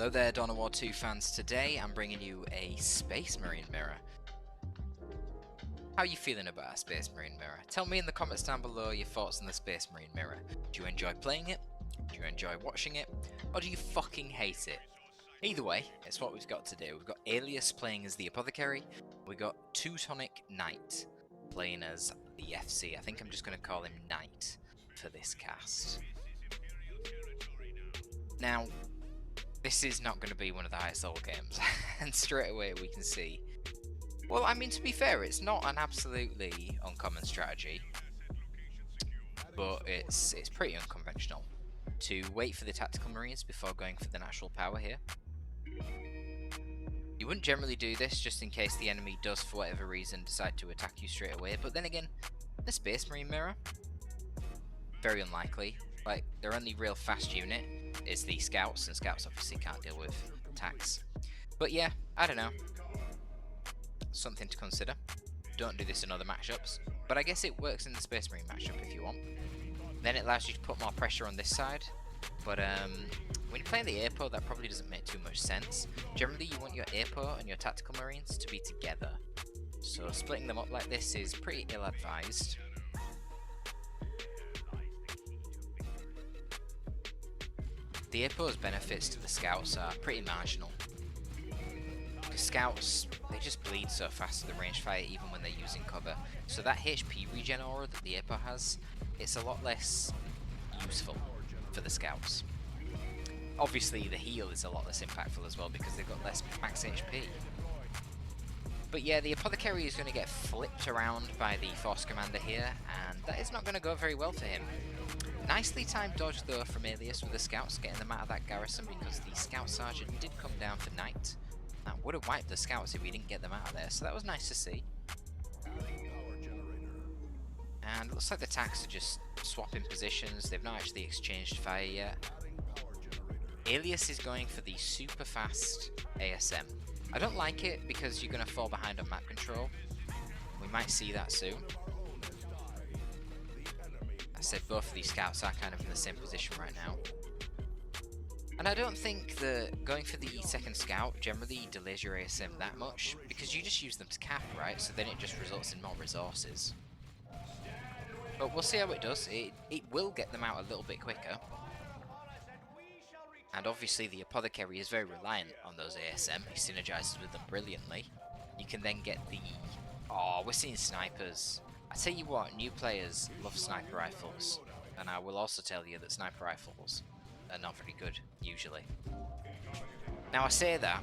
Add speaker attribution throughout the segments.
Speaker 1: Hello there, Dawn of War 2 fans. Today I'm bringing you a Space Marine mirror. How are you feeling about a Space Marine mirror? Tell me in the comments down below your thoughts on the Space Marine mirror. Do you enjoy playing it? Do you enjoy watching it? Or do you fucking hate it? Either way, it's what we've got today. We've got Alias playing as the Apothecary. We've got Teutonic Knight playing as the FC. I think I'm just going to call him Knight for this cast. Now, this is not going to be one of the highest level games, and straight away we can see. Well, I mean, to be fair, it's not an absolutely uncommon strategy, but it's pretty unconventional to wait for the tactical marines before going for the natural power here. You wouldn't generally do this just in case the enemy does, for whatever reason, decide to attack you straight away, but then again, the Space Marine mirror, very unlikely. Like, their only real fast unit is the scouts, and scouts obviously can't deal with attacks. But yeah, I don't know. Something to consider. Don't do this in other matchups, but I guess it works in the Space Marine matchup if you want. Then it allows you to put more pressure on this side, but when you're playing the APO, that probably doesn't make too much sense. Generally, you want your APO and your tactical marines to be together, so splitting them up like this is pretty ill-advised. The APO's benefits to the scouts are pretty marginal. The scouts, they just bleed so fast to the range fire even when they're using cover. So that HP regen aura that the APO has, it's a lot less useful for the scouts. Obviously the heal is a lot less impactful as well because they've got less max HP. But yeah, the Apothecary is going to get flipped around by the Force Commander here, and that is not going to go very well for him. Nicely timed dodge though from Alias with the scouts, getting them out of that garrison because the scout sergeant did come down for Knight. That would have wiped the scouts if we didn't get them out of there, so that was nice to see. And it looks like the attacks are just swapping positions, they've not actually exchanged fire yet. Alias is going for the super fast ASM. I don't like it because you're going to fall behind on map control. We might see that soon. I said both of these scouts are kind of in the same position right now. And I don't think that going for the second scout generally delays your ASM that much, because you just use them to cap, right? So then it just results in more resources. But we'll see how it does. It will get them out a little bit quicker. And obviously the Apothecary is very reliant on those ASM. He synergizes with them brilliantly. You can then get the... Oh, we're seeing snipers. I tell you what, new players love sniper rifles, and I will also tell you that sniper rifles are not very good, usually. Now I say that,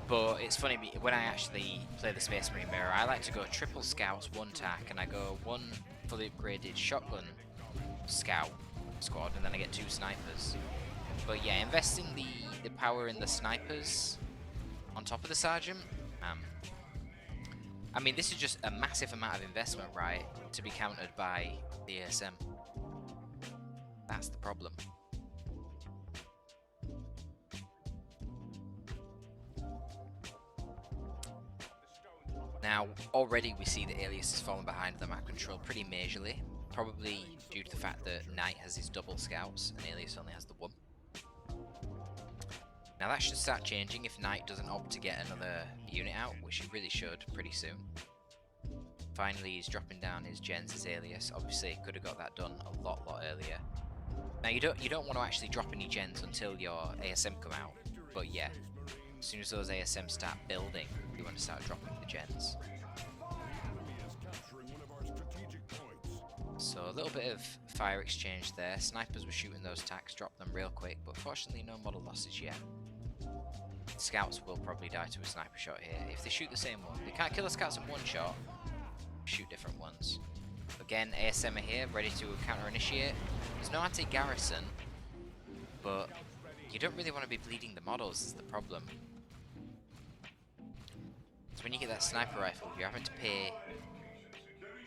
Speaker 1: but it's funny, when I actually play the Space Marine mirror, I like to go triple scouts, one tac, and I go one fully upgraded shotgun scout squad, and then I get two snipers. But yeah, investing the power in the snipers on top of the sergeant, I mean, this is just a massive amount of investment, right, to be countered by the ASM. That's the problem. Now, already we see that Alias has fallen behind the map control pretty majorly, probably due to the fact that Knight has his double scouts and Alias only has the one. Now that should start changing if Knight doesn't opt to get another unit out, which he really should pretty soon. Finally, he's dropping down his gens as Alias. Obviously, could have got that done a lot earlier. Now you don't want to actually drop any gens until your ASM come out, but yeah, as soon as those ASM start building, you want to start dropping the gens. So a little bit of fire exchange there. Snipers were shooting those tacs, dropped them real quick, but fortunately no model losses yet. Scouts will probably die to a sniper shot here. If they shoot the same one, they can't kill the scouts in one shot, shoot different ones. Again, ASM are here, ready to counter-initiate. There's no anti-garrison, but you don't really want to be bleeding the models is the problem. So when you get that sniper rifle, you're having to pay...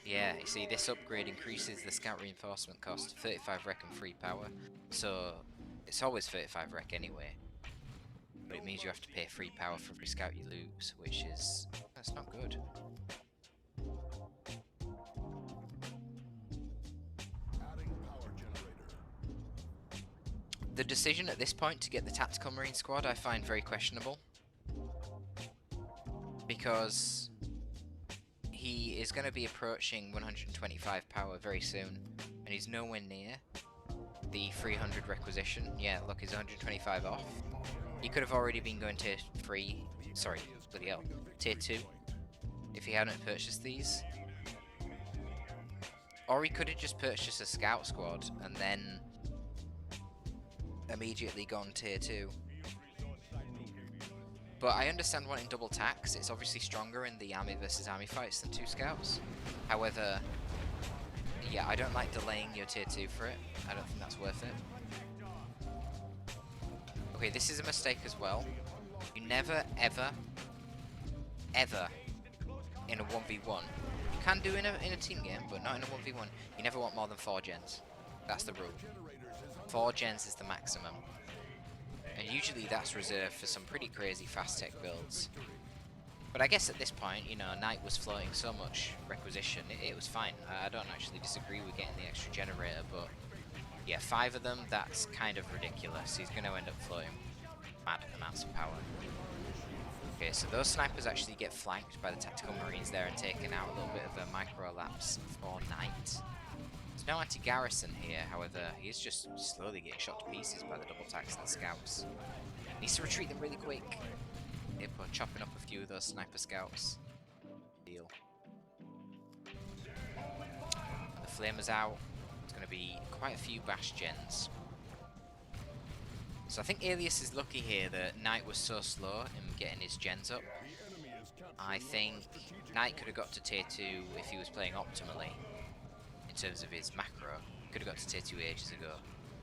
Speaker 1: Yeah, you see, this upgrade increases the scout reinforcement cost to 35 rec and free power, so it's always 35 rec anyway. But it means you have to pay free power for every scout you lose, which is... that's not good. The decision at this point to get the Tactical Marine squad I find very questionable, because he is going to be approaching 125 power very soon, and he's nowhere near the 300 requisition. Yeah, look, he's 125 off. He could have already been going tier 3, sorry, bloody hell, tier 2, if he hadn't purchased these. Or he could have just purchased a scout squad and then immediately gone tier 2. But I understand wanting double tax. It's obviously stronger in the army versus army fights than 2 scouts. However, yeah, I don't like delaying your tier 2 for it. I don't think that's worth it. Okay, this is a mistake as well. You never, ever, ever in a 1v1. You can do in a team game, but not in a 1v1. You never want more than 4 gens. That's the rule. 4 gens is the maximum. And usually that's reserved for some pretty crazy fast tech builds. But I guess at this point, you know, Knight was floating so much requisition, it was fine. I don't actually disagree with getting the extra generator, but yeah, 5 of them, that's kind of ridiculous. He's going to end up floating mad amounts of power. Okay, so those snipers actually get flanked by the Tactical Marines there and taken out. A little bit of a micro-lapse for Knight. There's no anti-garrison here, however, he is just slowly getting shot to pieces by the double tax and scouts. Needs to retreat them really quick. Hippo chopping up a few of those sniper scouts. Deal. And the flamers out. It's going to be quite a few bash gens. So I think Alias is lucky here that Knight was so slow in getting his gens up. I think Knight could have got to tier 2 if he was playing optimally. In terms of his macro, could have got to tier 2 ages ago,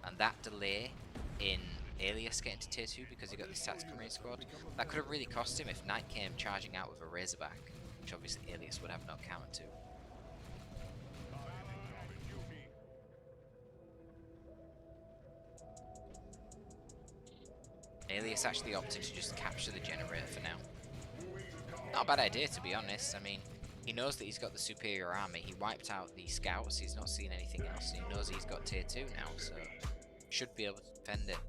Speaker 1: and that delay in Alias getting to tier 2 because he got this Tactical Marine squad, that could have really cost him if Knight came charging out with a Razorback, which obviously Alias would have no counter to. Alias actually opted to just capture the generator for now. Not a bad idea, to be honest. I mean, he knows that he's got the superior army. He wiped out the scouts. He's not seen anything else. He knows he's got tier 2 now, so should be able to defend it.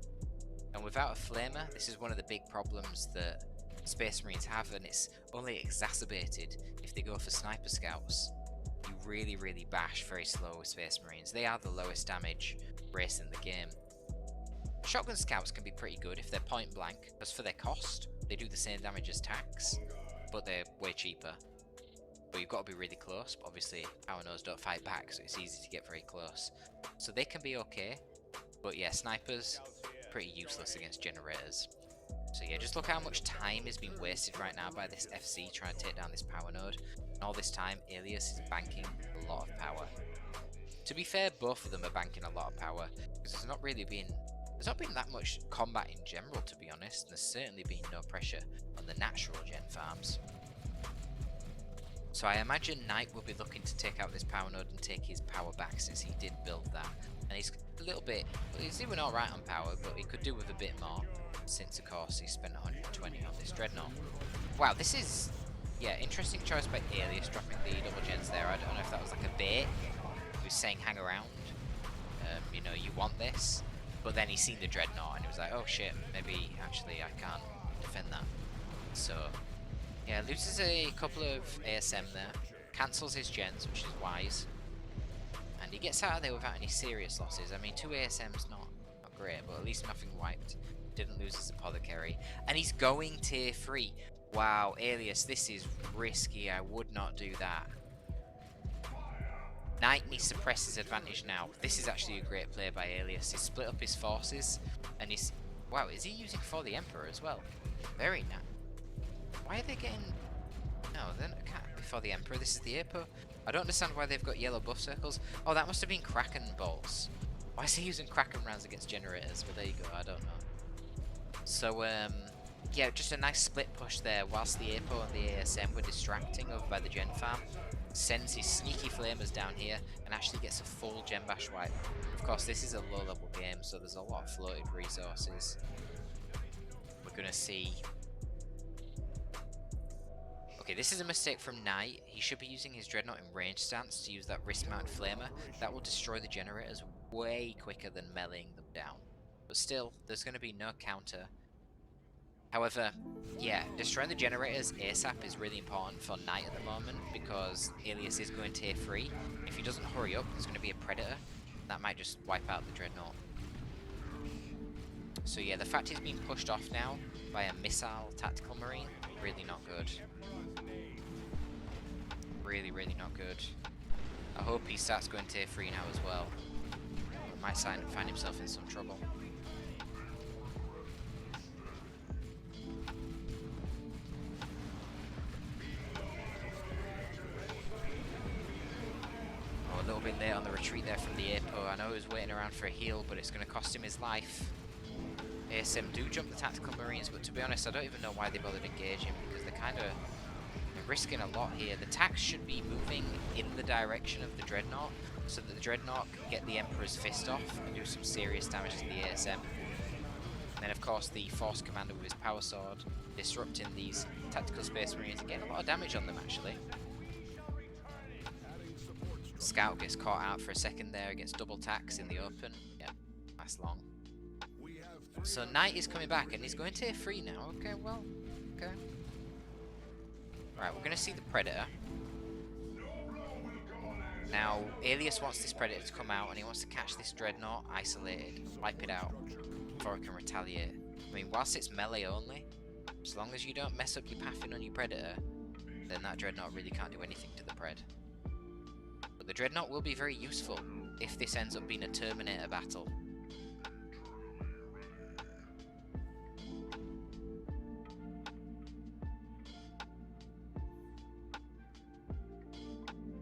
Speaker 1: And without a flamer, this is one of the big problems that Space Marines have, and it's only exacerbated if they go for sniper scouts. You really, really bash very slow with Space Marines. They are the lowest damage race in the game. Shotgun scouts can be pretty good if they're point blank, because for their cost, they do the same damage as tax, but they're way cheaper. But you've got to be really close. But obviously, Power Nose don't fight back, so it's easy to get very close. So they can be okay. But yeah, snipers, pretty useless against generators. So yeah, just look how much time is being wasted right now by this FC trying to take down this Power Node. And all this time, Alias is banking a lot of power. To be fair, both of them are banking a lot of power, because there's not been that much combat in general, to be honest. There's certainly been no pressure on the natural gen farms. So I imagine Knight will be looking to take out this Power Node and take his power back, since he did build that. And he's a little bit, he's doing alright on power, but he could do with a bit more, since of course he spent 120 on this Dreadnought. Wow, this is, yeah, interesting choice by Alias, dropping the double gens there. I don't know if that was like a bait. He was saying hang around, you know, you want this. But then he seen the Dreadnought and he was like, oh shit, maybe actually I can't defend that. So yeah, loses a couple of ASM there, cancels his gens, which is wise, and he gets out of there without any serious losses. I mean, 2 ASMs not great, but at least nothing wiped. Didn't lose his Apothecary, and he's going tier 3. Wow, Alias, this is risky. I would not do that. Knight needs to press his advantage now. This is actually a great play by Alias. He split up his forces, and he's... Wow, is he using for the Emperor as well? Very nice. Why are they getting... No, they can't be for the Emperor. This is the Apo. I don't understand why they've got yellow buff circles. Oh, that must have been Kraken bolts. Why is he using Kraken rounds against generators? But there you go, I don't know. So, yeah, just a nice split push there, whilst the Apo and the ASM were distracting over by the gen farm. Sends his sneaky flamers down here and actually gets a full gen bash wipe. Of course, this is a low level game, so there's a lot of floated resources. We're gonna see. Okay, this is a mistake from Knight. He should be using his Dreadnought in range stance to use that wrist mount flamer. That will destroy the generators way quicker than meleeing them down. but still, there's going to be no counter. However, yeah, destroying the generators ASAP is really important for Knight at the moment, because Alias is going tier 3. If he doesn't hurry up, there's going to be a Predator. That might just wipe out the Dreadnought. So yeah, the fact he's being pushed off now by a missile tactical marine, really not good. Really, really not good. I hope he starts going tier 3 now as well. He might find himself in some trouble. Oh, a little bit late on the retreat there from the APO. I know he was waiting around for a heal, but it's going to cost him his life. ASM do jump the tactical marines, but to be honest, I don't even know why they bothered engaging, because they're kind of risking a lot here. The tanks should be moving in the direction of the Dreadnought, so that the Dreadnought can get the Emperor's Fist off and do some serious damage to the ASM. And then of course the Force Commander with his Power Sword, disrupting these tactical Space Marines and getting a lot of damage on them actually. Scout gets caught out for a second there against double tax in the open. Yeah, that's long. So Knight is coming back and he's going tier 3 now. Okay, well, okay. Right, we're going to see the Predator. Now, Alias wants this Predator to come out and he wants to catch this Dreadnought isolated, wipe it out before it can retaliate. I mean, whilst it's melee only, as long as you don't mess up your pathing on your Predator, then that Dreadnought really can't do anything to the Pred. But the Dreadnought will be very useful if this ends up being a Terminator battle.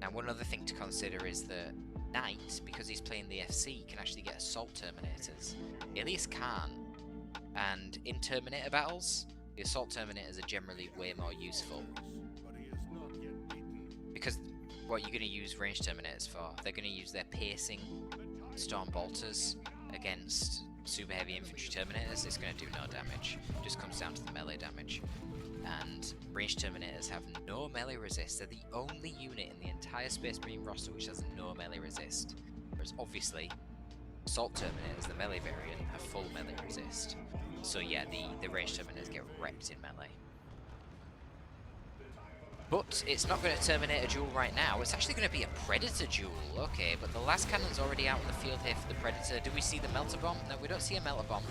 Speaker 1: Now, one other thing to consider is that Knight, because he's playing the FC, can actually get Assault Terminators. Alias can't, and in Terminator battles, the Assault Terminators are generally way more useful. Because what you're going to use ranged Terminators for, they're going to use their piercing Storm Bolters against super heavy infantry Terminators. It's going to do no damage, it just comes down to the melee damage. And ranged Terminators have no melee resist. They're the only unit in the entire Space Marine roster which has no melee resist. Whereas obviously, Assault Terminators, the melee variant, have full melee resist. So yeah, the ranged Terminators get wrecked in melee. But it's not going to terminate a duel right now, it's actually going to be a Predator duel, okay, but the last cannon's already out in the field here for the Predator. Do we see the Melter Bomb? No, we don't see a Melter Bomb.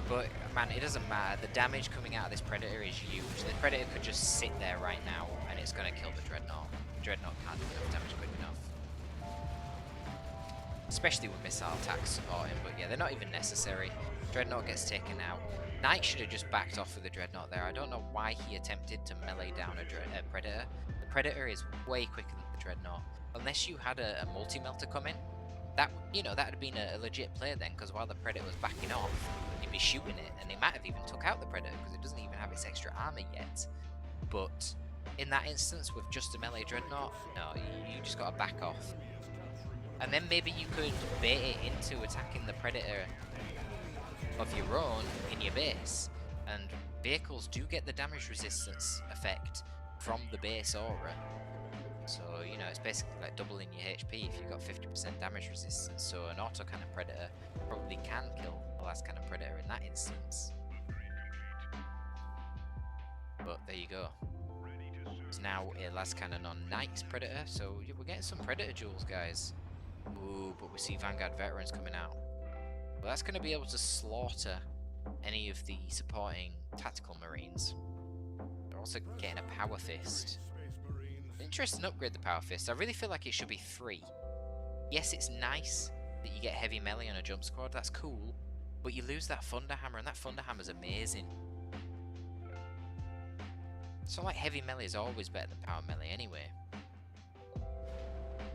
Speaker 1: But, man, it doesn't matter. The damage coming out of this Predator is huge. The Predator could just sit there right now, and it's going to kill the Dreadnought. The Dreadnought can't do enough damage quick enough. Especially with missile attacks supporting, but yeah, they're not even necessary. Dreadnought gets taken out. Knight should have just backed off with the Dreadnought there. I don't know why he attempted to melee down a Predator. The Predator is way quicker than the Dreadnought. Unless you had a multi-melter come in, that, you know, that would have been a legit play then, because while the Predator was backing off, he'd be shooting it, and he might have even took out the Predator, because it doesn't even have its extra armor yet. But in that instance, with just a melee Dreadnought, no, you just got to back off. And then maybe you could bait it into attacking the Predator of your own in your base, and vehicles do get the damage resistance effect from the base aura. So, you know, it's basically like doubling your HP if you've got 50% damage resistance, so an auto cannon Predator probably can kill the last cannon Predator in that instance. But there you go. There's now a last cannon on Knight's Predator, so we're getting some Predator duels, guys. Ooh, but we see Vanguard Veterans coming out. Well, that's going to be able to slaughter any of the supporting tactical marines. They're also getting a Power Fist. Interesting upgrade, the Power Fist. I really feel like it should be 3. Yes, it's nice that you get heavy melee on a jump squad, that's cool, but you lose that Thunder Hammer, and that Thunder Hammer's amazing. It's not like heavy melee is always better than power melee anyway.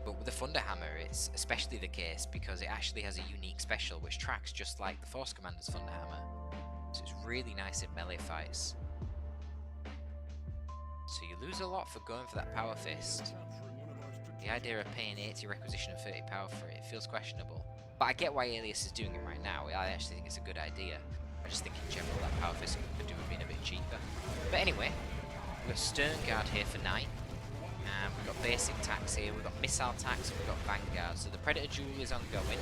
Speaker 1: But with the Thunder Hammer, it's especially the case because it actually has a unique special which tracks just like the Force Commander's Thunder Hammer. So it's really nice in melee fights. So you lose a lot for going for that Power Fist. The idea of paying 80 requisition and 30 power for it feels questionable. But I get why Alias is doing it right now. I actually think it's a good idea. I just think in general that Power Fist could do with being a bit cheaper. But anyway, we've got Stern Guard here for Knight. And we've got basic attacks here, we've got missile attacks, and we've got Vanguard. So the Predator duel is ongoing.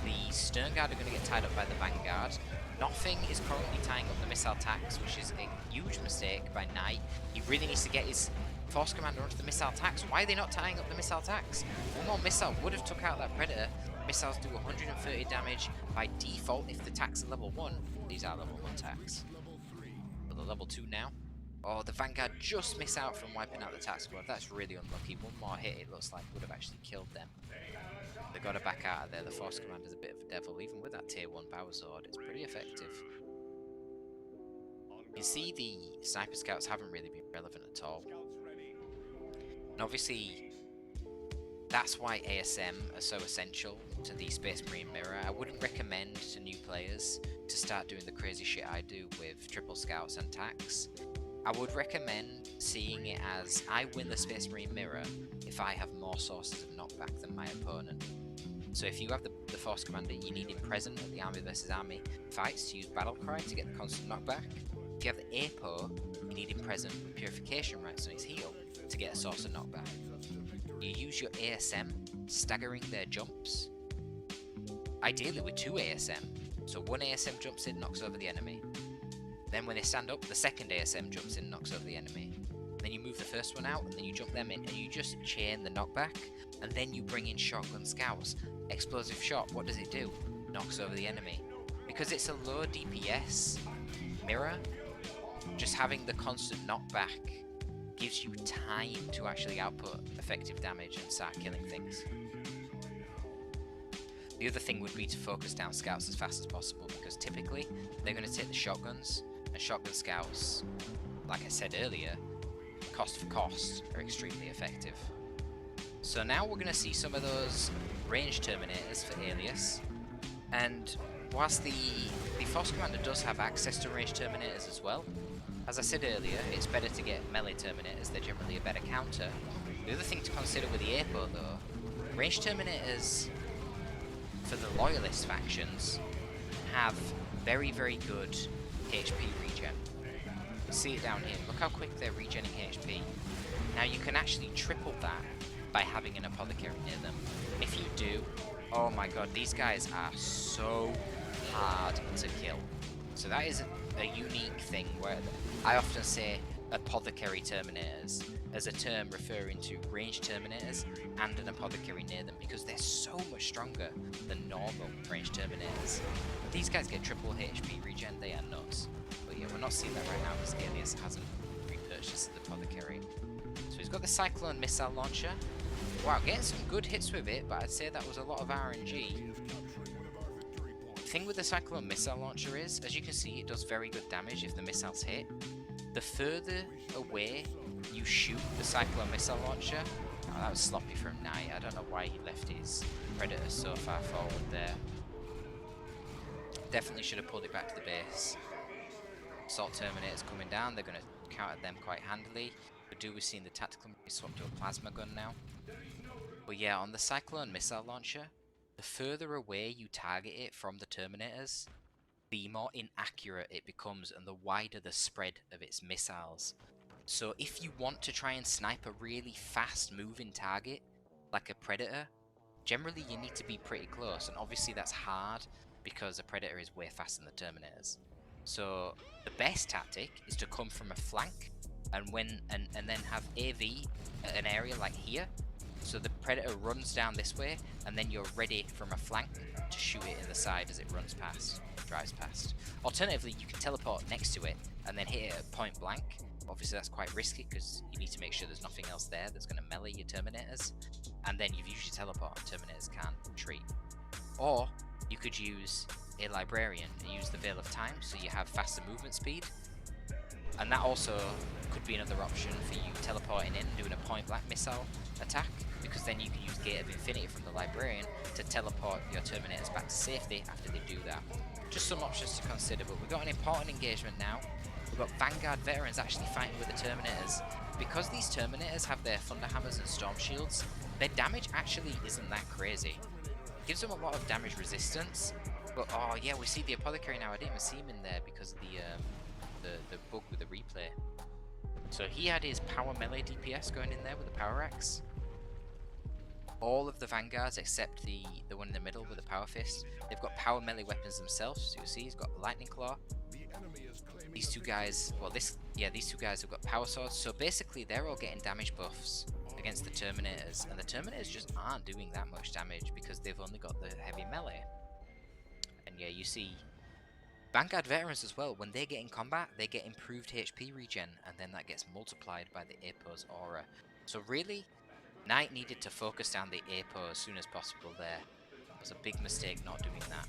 Speaker 1: The Stern Guard are going to get tied up by the Vanguard. Nothing is currently tying up the missile attacks, which is a huge mistake by Knight. He really needs to get his Force Commander onto the missile attacks. Why are they not tying up the missile attacks? One more missile would have took out that Predator. Missiles do 130 damage by default if the attacks are level 1. These are level 1 attacks. But they're level 2 now. Oh, the Vanguard just miss out from wiping out the attack squad. That's really unlucky. One more hit, it looks like, would have actually killed them. They got to back out of there. The Force Commander's a bit of a devil. Even with that tier 1 power sword, it's pretty effective. You see, the Sniper Scouts haven't really been relevant at all. And obviously, that's why ASM are so essential to the Space Marine Mirror. I wouldn't recommend to new players to start doing the crazy shit I do with triple Scouts and Tacs. I would recommend seeing it as I win the Space Marine Mirror if I have more sources of knockback than my opponent. So if you have the Force Commander, you need him present at the army versus army fights to use Battle Cry to get the constant knockback. If you have the APO, you need him present with Purification Rites on his heal to get a source of knockback. You use your ASM, staggering their jumps, ideally with 2 ASM. So one ASM jumps in, knocks over the enemy. Then when they stand up, the second ASM jumps in, knocks over the enemy. Then you move the first one out, and then you jump them in, and you just chain the knockback. And then you bring in Shotgun Scouts. Explosive Shot, what does it do? Knocks over the enemy. Because it's a low DPS mirror, just having the constant knockback gives you time to actually output effective damage and start killing things. The other thing would be to focus down Scouts as fast as possible, because typically they're going to take the Shotguns, and Shotgun Scouts, like I said earlier, cost for cost, are extremely effective. So now we're going to see some of those ranged Terminators for Alias, and whilst the Force Commander does have access to ranged Terminators as well, as I said earlier, it's better to get melee Terminators, they're generally a better counter. The other thing to consider with the APO though, ranged Terminators for the Loyalist factions have very, very good HP regen. You see it down here, look how quick they're regenning HP. Now you can actually triple that by having an Apothecary near them. If you do, oh my god, these guys are so hard to kill. So that is a unique thing where I often say Apothecary Terminators as a term referring to ranged Terminators and an Apothecary near them, because they're so much stronger than normal ranged Terminators. These guys get triple HP regen, they are nuts. But yeah, we're not seeing that right now because Alias hasn't repurchased the Apothecary. So he's got the Cyclone Missile Launcher. Wow, getting some good hits with it, but I'd say that was a lot of RNG. The thing with the Cyclone Missile Launcher is, as you can see, it does very good damage if the missiles hit. The further away you shoot the Cyclone Missile Launcher... Oh, that was sloppy from Knight. I don't know why he left his Predator so far forward there. Definitely should have pulled it back to the base. Assault Terminators coming down, they're going to counter them quite handily. But do we see the tactical swap to a plasma gun now? But yeah, on the Cyclone Missile Launcher, the further away you target it from the Terminators, the more inaccurate it becomes and the wider the spread of its missiles. So if you want to try and snipe a really fast moving target, like a Predator, generally you need to be pretty close, and obviously that's hard because a Predator is way faster than the Terminators. So the best tactic is to come from a flank and then have AV at an area like here. So the Predator runs down this way, and then you're ready from a flank to shoot it in the side as it runs past, drives past. Alternatively, you can teleport next to it and then hit it at point blank. Obviously that's quite risky because you need to make sure there's nothing else there that's going to melee your Terminators, and then you've used your teleport and Terminators can't retreat. Or you could use a Librarian and use the Veil of Time so you have faster movement speed, and that also could be another option for you teleporting in and doing a point blank missile attack, because then you can use Gate of Infinity from the Librarian to teleport your Terminators back to safety after they do that. Just some options to consider, but we've got an important engagement now. We've got Vanguard veterans actually fighting with the Terminators. Because these Terminators have their Thunderhammers and Storm Shields, their damage actually isn't that crazy. It gives them a lot of damage resistance, but oh yeah, we see the Apothecary now. I didn't even see him in there because of the bug with the replay. So he had his power melee DPS going in there with the power axe. All of the vanguards except the one in the middle with the power fist, they've got power melee weapons themselves. So you'll see he's got lightning claw. These two guys, well these two guys have got power swords. So basically they're all getting damage buffs against the Terminators, and the Terminators just aren't doing that much damage because they've only got the heavy melee. And yeah, you see Vanguard veterans as well, when they get in combat, they get improved HP regen, and then that gets multiplied by the APO's aura. So really, Knight needed to focus down the APO as soon as possible there. It was a big mistake not doing that.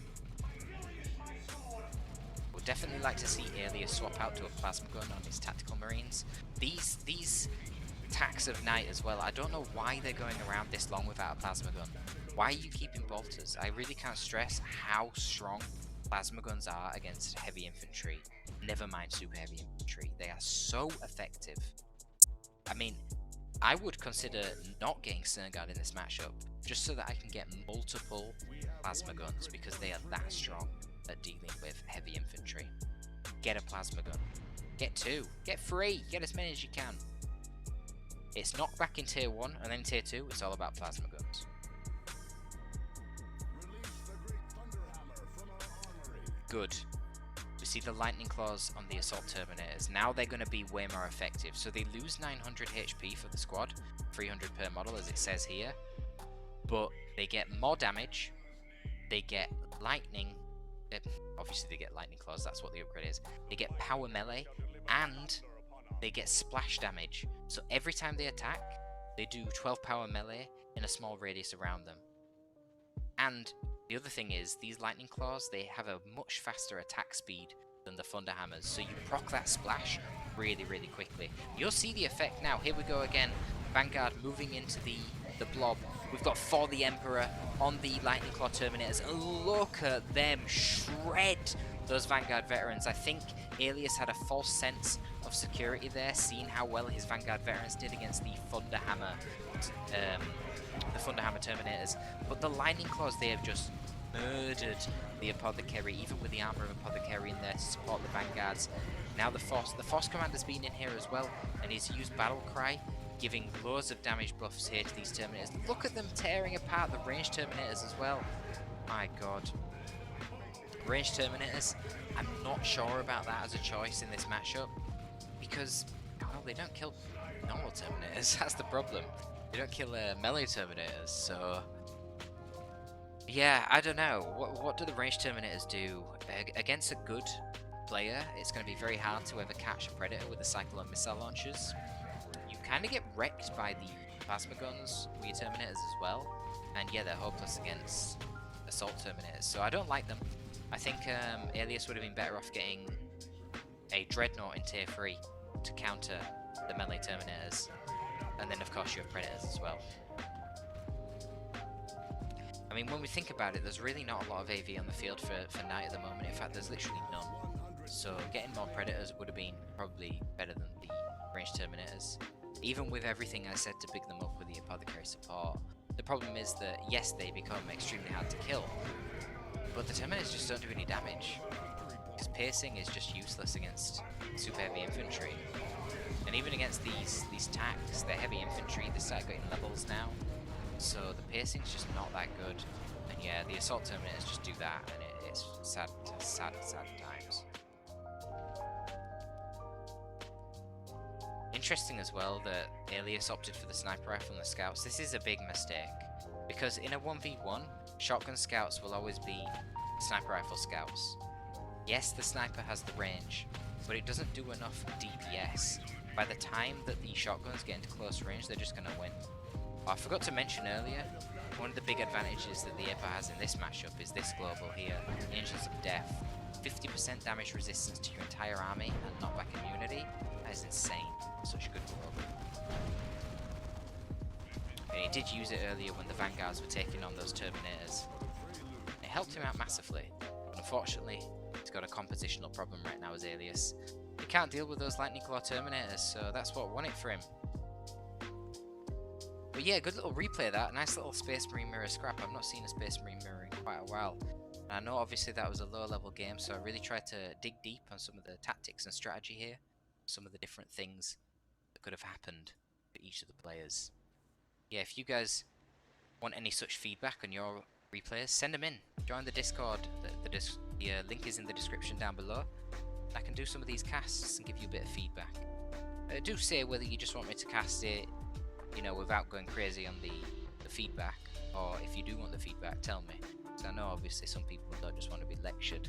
Speaker 1: Would definitely like to see Alias swap out to a plasma gun on his tactical marines. These attacks of Knight as well, I don't know why they're going around this long without a plasma gun. Why are you keeping bolters? I really can't stress how strong plasma guns are against heavy infantry, never mind super heavy infantry. They are so effective. I mean, I would consider not getting Cernguard in this matchup, just so that I can get multiple plasma guns, because they are that strong at dealing with heavy infantry. Get a plasma gun. Get 2. Get 3. Get as many as you can. It's knockback in tier 1, and then tier 2, it's all about plasma guns. Good. We see the lightning claws on the assault terminators. Now they're going to be way more effective. So they lose 900 HP for the squad, 300 per model as it says here, but they get more damage. They get lightning. Obviously they get lightning claws, that's what the upgrade is. They get power melee, and they get splash damage. So every time they attack, they do 12 power melee in a small radius around them. And the other thing is, these lightning claws, they have a much faster attack speed than the thunder hammers, so you proc that splash really, really quickly. You'll see the effect now. Here we go again. Vanguard moving into the blob. We've got For the Emperor on the lightning claw terminators, and look at them shred those Vanguard veterans. I think Alias had a false sense of security there, seeing how well his Vanguard veterans did against the thunder hammer terminators, but the lightning claws, they have just murdered the apothecary, even with the armor of apothecary in there to support the vanguards. Now the force commander's been in here as well, and he's used battle cry, giving loads of damage buffs here to these terminators. Look at them tearing apart the ranged terminators as well. My god, ranged terminators, I'm not sure about that as a choice in this matchup, because well, they don't kill normal terminators. That's the problem. They don't kill melee terminators, so yeah, I don't know. What do the ranged terminators do? Against a good player, it's going to be very hard to ever catch a predator with the cyclone missile launchers. You kind of get wrecked by the plasma guns with your terminators as well, and yeah, they're hopeless against assault terminators, so I don't like them. I think Alias would have been better off getting a dreadnought in tier 3 to counter the melee terminators. And then of course you have predators as well. I mean, when we think about it, there's really not a lot of AV on the field for Knight at the moment. In fact, there's literally none. So getting more predators would have been probably better than the ranged terminators. Even with everything I said to pick them up with the apothecary support, the problem is that yes, they become extremely hard to kill, but the terminators just don't do any damage, because piercing is just useless against super heavy infantry. And even against these tanks, they're heavy infantry, they start getting levels now, so the piercing's just not that good. And yeah, the assault terminators just do that, and it's sad times. Interesting as well that Alias opted for the sniper rifle and the scouts. This is a big mistake, because in a 1v1, shotgun scouts will always be sniper rifle scouts. Yes, the sniper has the range, but it doesn't do enough DPS. By the time that the shotguns get into close range, they're just going to win. Oh, I forgot to mention earlier, one of the big advantages that the APA has in this matchup is this global here, Angels of Death. 50% damage resistance to your entire army and knockback immunity. That is insane. Such a good global. And he did use it earlier when the Vanguards were taking on those Terminators. It helped him out massively, but unfortunately, he's got a compositional problem right now as Alias. He can't deal with those Lightning Claw Terminators, so that's what won it for him. But yeah, good little replay of that. Nice little Space Marine mirror scrap. I've not seen a Space Marine mirror in quite a while. And I know obviously that was a lower level game, so I really tried to dig deep on some of the tactics and strategy here. Some of the different things that could have happened for each of the players. Yeah, if you guys want any such feedback on your replays, send them in. Join the Discord. The link is in the description down below. I can do some of these casts and give you a bit of feedback. Do say whether you just want me to cast it, you know, without going crazy on the feedback, or if you do want the feedback, tell me. Because I know obviously some people don't just want to be lectured.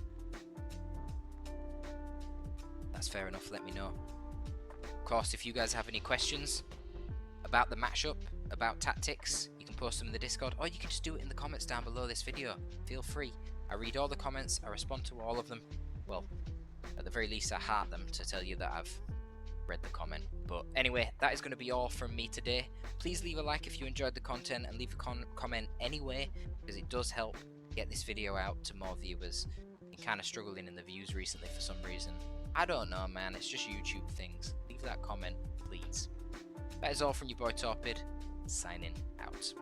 Speaker 1: That's fair enough, let me know. Of course, if you guys have any questions about the matchup, about tactics, you can post them in the Discord, or you can just do it in the comments down below this video. Feel free. I read all the comments, I respond to all of them. Well, at the very least I heart them to tell you that I've read the comment. But anyway, that is going to be all from me today. Please leave a like if you enjoyed the content, and leave a comment anyway, because it does help get this video out to more viewers. Been kind of struggling in the views recently for some reason. I don't know, man, it's just YouTube things. Leave that comment, please. That is all from your boy Torpid, signing out.